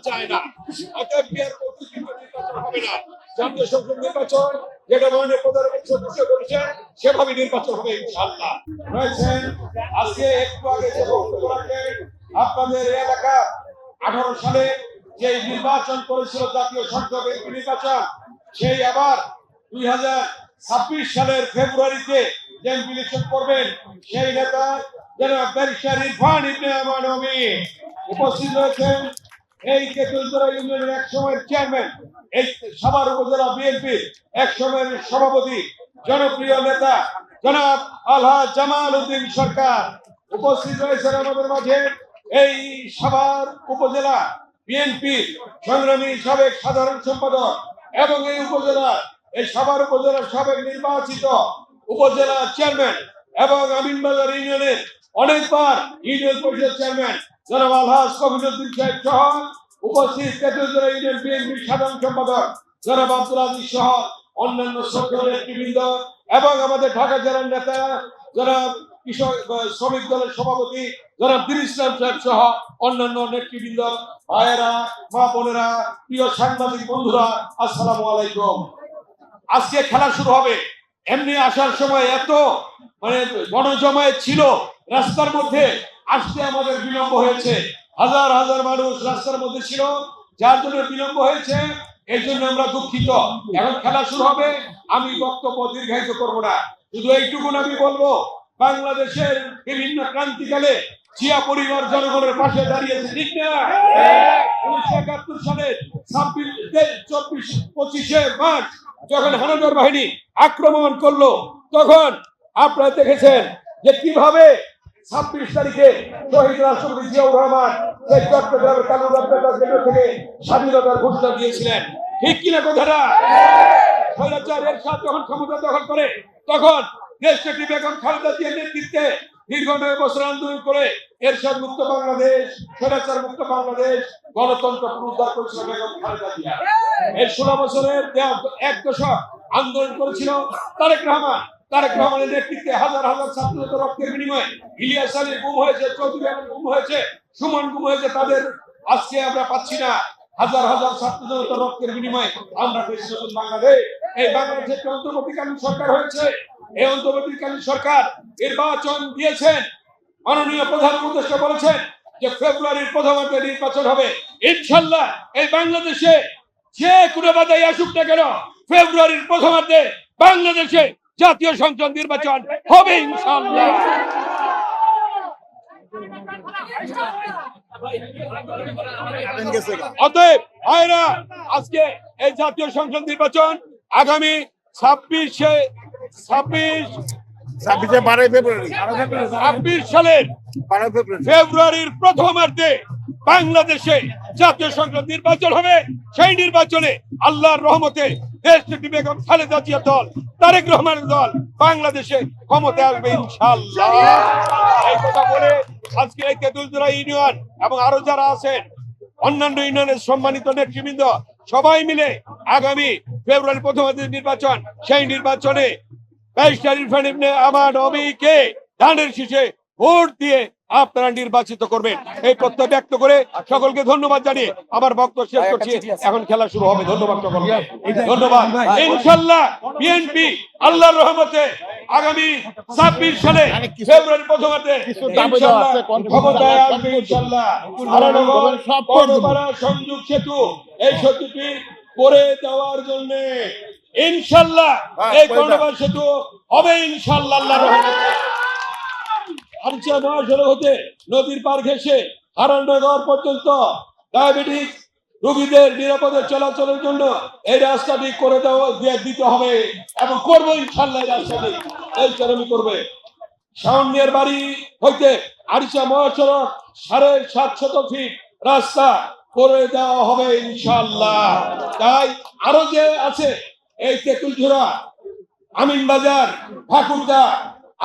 চায় না। অতএব নির্বাচন হবে না। জাতীয় সংসদ নির্বাচন যেটা মাননীয় প্রধানমন্ত্রী সদস্য করেছেন সেভাবে নির্বাচন হবে ইনশাআল্লাহ। রয়েছেন আজকে একটু আগে যে বক্তব্য রাখলেন আপনাদের এলাকা 18 সালে যে নির্বাচন করেছিল জাতীয় সংসদ নির্বাচন, সেই আবার 2026 সালের ফেব্রুয়ারিতে যে ইলেকশন করবেন সেই নেতা জনাব ব্যারিস্টার ইরফান ইবনে আমান অমি উপস্থিত রয়েছেন। এই তেতুলতলা ইউনিয়নের এক সময়ের চেয়ারম্যান, এই সাভার উপজেলা বিএনপির এক সময়ের সভাপতি, জনপ্রিয় নেতা জনাব আলহাজ জামাল উদ্দিন সরকার উপস্থিত রয়েছেন আমাদের মাঝে। এই সাভার উপজেলা বিএনপির সংগ্রামী সাবেক সাধারণ সম্পাদক এবং এই সাভার উপজেলার সাবেক নির্বাচিত উপজেলা চেয়ারম্যান এবং আমিনবাজার ইউনিয়নের অনেকবার ইউনিয়ন পরিষদ চেয়ারম্যান জনাব আলহাজ কবিরউদ্দিন সাহেব সহ উপস্থিত তেতুলতলা ইউনিয়ন বিএনপির সাধারণ সম্পাদক জনাব আব্দুল আজিজ সহ অন্যান্য সকল নেতৃবৃন্দ এবং আমাদের ঢাকা জেলার নেতা জনাব কৃষক শ্রমিক দলের সভাপতি জনাব দিল ইসলাম সাহেব সহ অন্যান্য নেতৃবৃন্দ, ভাইয়েরা, মা বোনেরা, প্রিয় সাংবাদিক বন্ধুরা, আসসালামু আলাইকুম। আজকে খেলা শুরু হবে। এমনি আসার সময় এত গণজমায়েত ছিল রাস্তার মধ্যে, আসতে আমাদের বিলম্ব হয়েছে। হাজার হাজার মানুষ রাস্তার মধ্যে ছিল, যার জন্য বিলম্ব হয়েছে, এই জন্য আমরা দুঃখিত। এখন খেলা শুরু হবে। আমি বক্তব্য দীর্ঘায়িত করব না, শুধু এইটুকুন আমি বলবো, বাংলাদেশের বিভিন্ন ক্রান্তিকালে জিয়া পরিবার জনগণের পাশে দাঁড়িয়েছে, ঠিক না? 1971 সালের 25শে মার্চ যখন হানাদার বাহিনী আক্রমণ করলো, তখন আপনারা দেখেছেন যে কিভাবে 26 তারিখে শহীদ রাষ্ট্রপতি জিয়াউর রহমান সেই চট্টগ্রামের কালুরঘাট কেন্দ্র থেকে স্বাধীনতার ঘোষণা দিয়েছিলেন, ঠিক কিনা কথাটা? স্বৈরাচার এরশাদ যখন ক্ষমতা দখল করে, তখন দেশটি বেগম খালেদা জিয়ার নেতৃত্বে দীর্ঘ 9 বছর আন্দোলন করে এরশাদ মুক্ত বাংলাদেশ, স্বৈরাচার মুক্ত বাংলাদেশ, গণতন্ত্র পুনরুদ্ধার করেছিল বেগম খালেদা জিয়া। এই 16 বছরের এক দশক আন্দোলন করেছিল তারেক রহমানের নেতৃত্বে। হাজার হাজার ছাত্রদের রক্তের বিনিময়ে ইলিয়াস আলী গুম হয়েছে, চৌধুরী আলম গুম হয়েছে, সুমন গুম হয়েছে, তাদের আজকে আমরা পাচ্ছি না। হাজার হাজার ছাত্রদের রক্তের বিনিময়ে আমরা পেয়েছি নতুন বাংলাদেশ। এই বাংলাদেশের অন্তর্বর্তীকালীন সরকার হয়েছে। এই অন্তর্বর্তীকালীন সরকার নির্বাচন দিয়েছেন। মাননীয় প্রধান উপদেষ্টা বলেছেন যে ফেব্রুয়ারির প্রথমার্ধে নির্বাচন হবে ইনশাআল্লাহ। এই বাংলাদেশে যে কোনো বাধাই আসুক না কেন, ফেব্রুয়ারির প্রথমার্ধে বাংলাদেশে জাতীয় সংসদ নির্বাচন হবে ইনশাআল্লাহ। অতএব ভাইরা, আজকে এই জাতীয় সংসদ নির্বাচন আগামী 26 সালের ফেব্রুয়ারির প্রথমার্ধে বাংলাদেশে জাতীয় সংসদ নির্বাচন হবে। সেই নির্বাচনে আল্লাহর রহমতে দেশটি বেগম খালেদা জিয়া দল, তারেক রহমানের দল বাংলাদেশে ক্ষমতায় আসবে ইনশাআল্লাহ। এই কথা বলে আজকে এই তেতুলতলা ইউনিয়ন এবং আরো যারা আছেন অন্যান্য ইউনিয়নের সম্মানিত নেতৃবৃন্দ সবাই মিলে আগামী ফেব্রুয়ারি প্রথমার্ধে নির্বাচন, সেই নির্বাচনে ব্যারিস্টার ইরফান ইবনে আমান অমিকে ধানের শীষে ভোট দিয়ে আপনারা নির্বাচিত করবেন, এই প্রত্যয় ব্যক্ত করে সকলকে ধন্যবাদ জানিয়ে আমার বক্তব্য শেষ করছি। এখন খেলা শুরু হবে। ধন্যবাদ সকলকে, ধন্যবাদ। ইনশাআল্লাহ বিএনপি আল্লাহর রহমতে আগামী 26 সালে ফেব্রুয়ারি প্রথমার্ধে ইনশাআল্লাহ ক্ষমতায় আসবে ইনশাআল্লাহ। সংযোগ সেতু, এই সেতুটি করে দেওয়ার জন্য ইনশাআল্লাহ এই কর্ণবাস সেতু হবে ইনশাআল্লাহ আল্লাহর রহমতে। আরিচা মহাসড়ক হতে নদীর পার ঘেঁষে হারাননগর পর্যন্ত ডায়াবেটিস রোগীদের নিরাপদে চলাচলের জন্য এই রাস্তাটি করে দিতে হবে এবং করবো ইনশাআল্লাহ। এই রাস্তাটি এই চালামি করবে। শাওনের বাড়ি হইতে আরিচা মহাসড়ক 750 ফিট রাস্তা করে দেওয়া হবে ইনশাআল্লাহ। তাই আরো যে আছে এই তেতুলতলা, আমিনবাজার, ঠাকুরদা,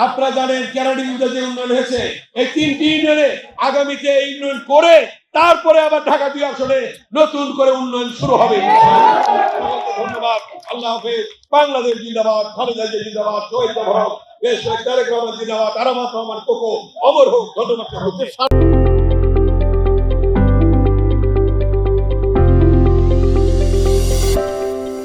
আপনারা জানেন কেরানি যে উন্নয়ন হয়েছে, এই 3টি ইউনিয়নে আগামীতে উন্নয়ন করে তারপরে আবার ঢাকা 2 আসনে নতুন করে উন্নয়ন শুরু হবে। ধন্যবাদ। আল্লাহ হাফেজ। বাংলাদেশ জিন্দাবাদ, খালেদা জিয়া জিন্দাবাদ, শহীদ ভরত, দেশ তারেক রহমান জিন্দাবাদ, আরামাত রহমান কোকো অমর হোক। ধন্যবাদ।